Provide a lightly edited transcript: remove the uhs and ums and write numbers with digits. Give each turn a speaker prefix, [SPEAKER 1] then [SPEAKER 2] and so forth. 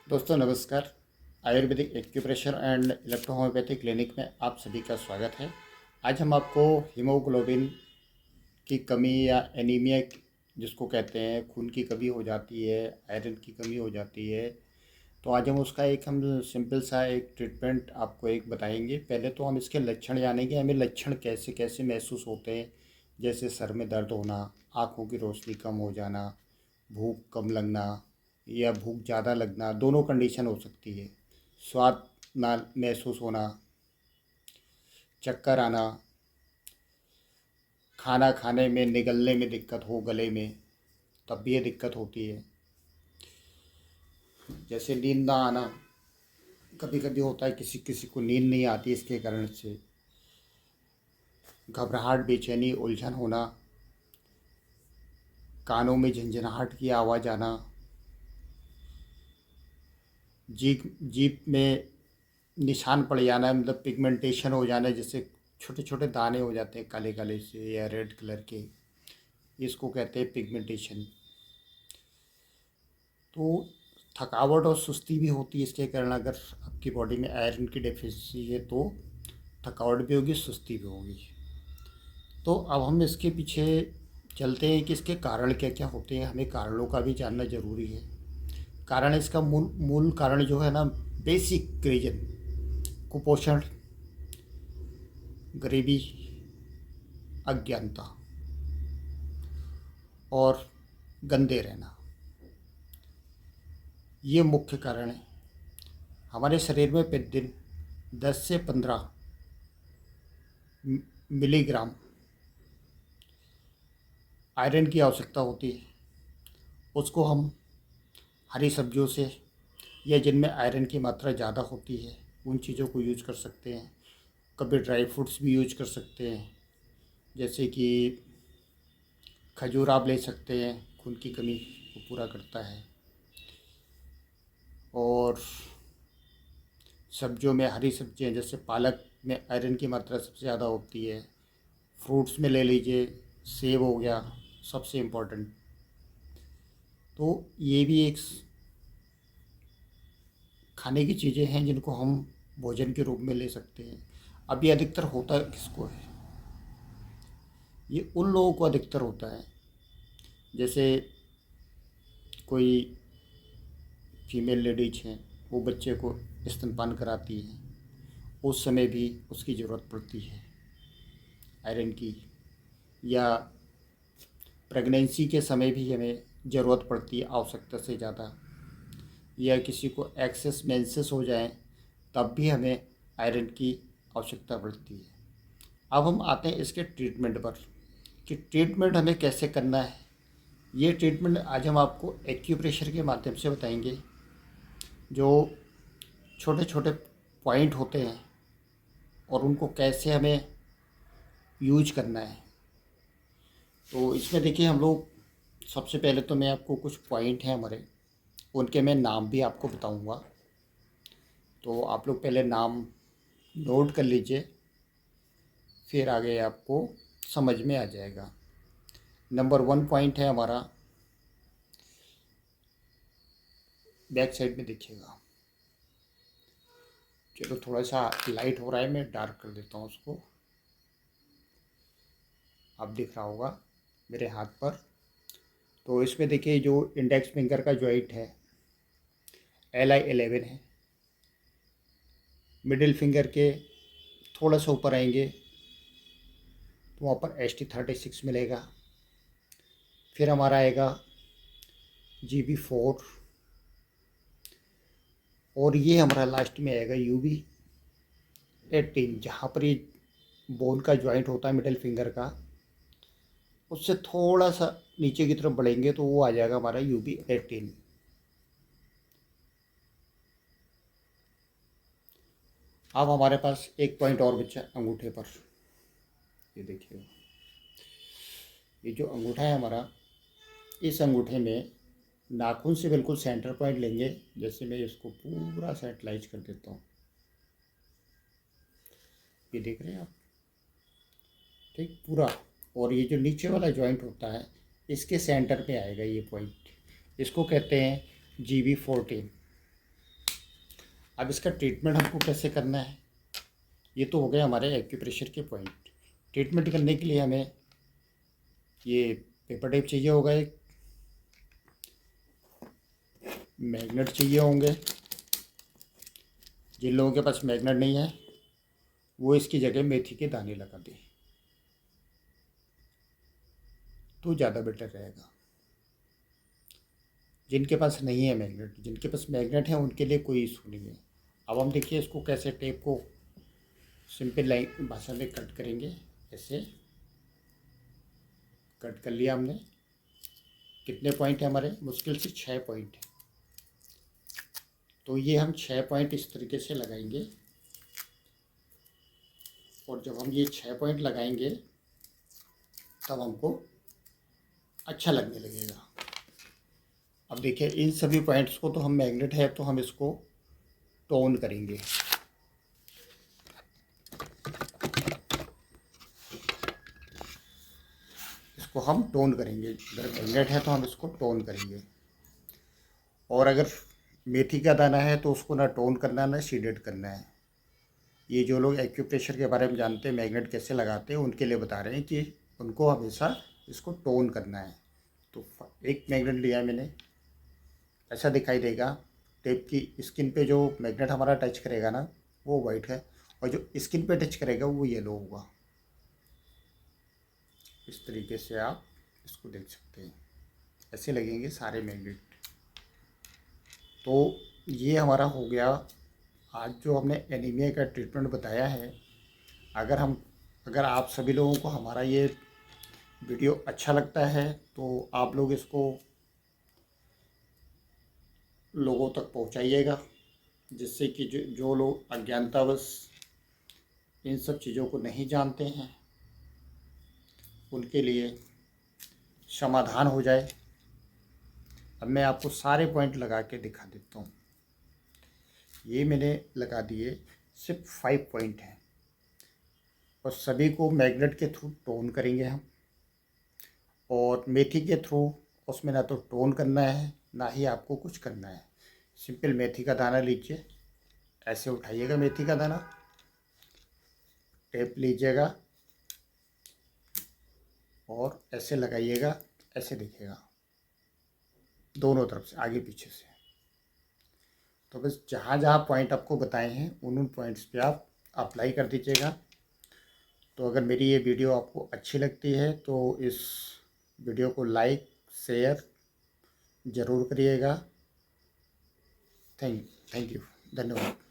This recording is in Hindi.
[SPEAKER 1] दोस्तों नमस्कार। Ayurvedic acupressure and electrohomeopathy clinic में आप सभी का स्वागत है। आज हम आपको हीमोग्लोबिन की कमी या एनीमिया जिसको कहते हैं, खून की कमी हो जाती है, आयरन की कमी हो जाती है, तो आज हम सिंपल सा एक ट्रीटमेंट आपको एक बताएंगे। पहले तो हम इसके लक्षण जानेंगे, हमें लक्षण कैसे कैसे महसूस होते हैं। जैसे सर में दर्द होना, आँखों की रोशनी कम हो जाना, भूख कम लगना या भूख ज़्यादा लगना, दोनों कंडीशन हो सकती है। स्वाद ना महसूस होना, चक्कर आना, खाना खाने में निगलने में दिक्कत हो गले में, तब भी ये दिक्कत होती है। जैसे नींद ना आना, कभी कभी होता है किसी किसी को नींद नहीं आती इसके कारण से। घबराहट, बेचैनी, उलझन होना, कानों में झंझनाहट की आवाज़ आना, जीभ जीभ में निशान पड़ जाना, मतलब पिगमेंटेशन हो जाना, जैसे छोटे छोटे दाने हो जाते हैं काले काले से या रेड कलर के, इसको कहते हैं पिगमेंटेशन। तो थकावट और सुस्ती भी होती है इसके कारण। अगर आपकी बॉडी में आयरन की डेफिशिएंसी है तो थकावट भी होगी, सुस्ती भी होगी। तो अब हम इसके पीछे चलते हैं कि इसके कारण क्या क्या होते हैं। हमें कारणों का भी जानना ज़रूरी है। कारण, इसका मूल मूल कारण जो है ना, बेसिक रीजन, कुपोषण, गरीबी, अज्ञानता और गंदे रहना, ये मुख्य कारण है। हमारे शरीर में प्रतिदिन 10 से 15 मिलीग्राम आयरन की आवश्यकता होती है। उसको हम हरी सब्जियों से या जिनमें आयरन की मात्रा ज़्यादा होती है उन चीज़ों को यूज कर सकते हैं। कभी ड्राई फ्रूट्स भी यूज कर सकते हैं, जैसे कि खजूर आप ले सकते हैं, खून की कमी को पूरा करता है। और सब्जियों में हरी सब्जियां जैसे पालक में आयरन की मात्रा सबसे ज़्यादा होती है। फ्रूट्स में ले लीजिए, सेब हो गया सबसे इम्पोर्टेंट। तो ये भी एक खाने की चीज़ें हैं जिनको हम भोजन के रूप में ले सकते हैं। अब ये अधिकतर होता किसको है? ये उन लोगों को अधिकतर होता है, जैसे कोई फीमेल लेडीज हैं, वो बच्चे को स्तनपान कराती हैं, उस समय भी उसकी ज़रूरत पड़ती है आयरन की। या प्रेगनेंसी के समय भी हमें ज़रूरत पड़ती है आवश्यकता से ज़्यादा। या किसी को एक्सेस मेंसेस हो जाए तब भी हमें आयरन की आवश्यकता पड़ती है। अब हम आते हैं इसके ट्रीटमेंट पर कि ट्रीटमेंट हमें कैसे करना है। ये ट्रीटमेंट आज हम आपको एक्यूप्रेशर के माध्यम से बताएंगे। जो छोटे छोटे पॉइंट होते हैं और उनको कैसे हमें यूज करना है। तो इसमें देखिए, हम लोग सबसे पहले तो मैं आपको कुछ पॉइंट हैं हमारे, उनके मैं नाम भी आपको बताऊंगा। तो आप लोग पहले नाम नोट कर लीजिए, फिर आगे आपको समझ में आ जाएगा। नंबर 1 पॉइंट है हमारा, बैक साइड में देखिएगा। चलो थोड़ा सा लाइट हो रहा है, मैं डार्क कर देता हूँ उसको। अब दिख रहा होगा मेरे हाथ पर। तो इसमें देखिए, जो इंडेक्स फिंगर का जॉइंट है LI11 है। मिडिल फिंगर के थोड़ा सा ऊपर आएंगे तो वहाँ पर ST36 मिलेगा। फिर हमारा आएगा GB4, और ये हमारा लास्ट में आएगा UB18। जहाँ पर ये बोन का जॉइंट होता है मिडिल फिंगर का, उससे थोड़ा सा नीचे की तरफ बढ़ेंगे तो वो आ जाएगा हमारा UB18। अब हमारे पास एक पॉइंट और बचा अंगूठे पर। ये देखिए, ये जो अंगूठा है हमारा, इस अंगूठे में नाखून से बिल्कुल सेंटर पॉइंट लेंगे। जैसे मैं इसको पूरा सेंट्रलाइज कर देता हूँ, ये देख रहे हैं आप, ठीक पूरा। और ये जो नीचे वाला जॉइंट होता है, इसके सेंटर पे आएगा ये पॉइंट। इसको कहते हैं GB14। अब इसका ट्रीटमेंट हमको कैसे करना है, ये तो हो गए हमारे एक्यूप्रेशर के पॉइंट। ट्रीटमेंट करने के लिए हमें ये पेपर टेप चाहिए होगा, एक मैग्नेट चाहिए होंगे। जिन लोगों के पास मैग्नेट नहीं है वो इसकी जगह मेथी के दाने लगा दें तो ज़्यादा बेटर रहेगा। जिनके पास नहीं है मैग्नेट, जिनके पास मैग्नेट है उनके लिए कोई इशू नहीं है। अब हम देखिए इसको कैसे टेप को सिंपल लाइन भाषा में कट करेंगे। ऐसे कट कर लिया हमने। कितने पॉइंट है हमारे, मुश्किल से 6 पॉइंट है। तो ये हम 6 पॉइंट इस तरीके से लगाएंगे और जब हम ये 6 पॉइंट लगाएंगे तब हमको अच्छा लगने लगेगा। अब देखिए इन सभी पॉइंट्स को तो हम मैग्नेट है तो हम इसको टोन करेंगे। इसको हम टोन करेंगे, अगर मैग्नेट है तो हम इसको टोन करेंगे। और अगर मेथी का दाना है तो उसको ना टोन करना ना शेडेड करना है। ये जो लोग एक्यूप्रेशर के बारे में जानते हैं, मैग्नेट कैसे लगाते हैं, उनके लिए बता रहे हैं कि उनको हमेशा इसको टोन करना है। तो एक मैग्नेट लिया है मैंने, ऐसा दिखाई देगा। टेप की स्किन पे जो मैग्नेट हमारा टच करेगा ना वो वाइट है और जो स्किन पे टच करेगा वो येलो होगा। इस तरीके से आप इसको देख सकते हैं, ऐसे लगेंगे सारे मैग्नेट। तो ये हमारा हो गया आज जो हमने एनीमिया का ट्रीटमेंट बताया है। अगर आप सभी लोगों को हमारा ये वीडियो अच्छा लगता है तो आप लोग इसको लोगों तक पहुंचाइएगा, जिससे कि जो लोग अज्ञानतावश इन सब चीज़ों को नहीं जानते हैं उनके लिए समाधान हो जाए। अब मैं आपको सारे पॉइंट लगा के दिखा देता हूँ। ये मैंने लगा दिए, सिर्फ 5 पॉइंट हैं और सभी को मैग्नेट के थ्रू टोन करेंगे हम। और मेथी के थ्रू उसमें ना तो टोन करना है ना ही आपको कुछ करना है। सिंपल मेथी का दाना लीजिए, ऐसे उठाइएगा मेथी का दाना, टेप लीजिएगा और ऐसे लगाइएगा, ऐसे दिखेगा दोनों तरफ से, आगे पीछे से। तो बस जहाँ जहाँ पॉइंट आपको बताए हैं उन पॉइंट्स पे आप अप्लाई कर दीजिएगा। तो अगर मेरी ये वीडियो आपको अच्छी लगती है तो इस वीडियो को लाइक शेयर ज़रूर करिएगा। थैंक यू, धन्यवाद।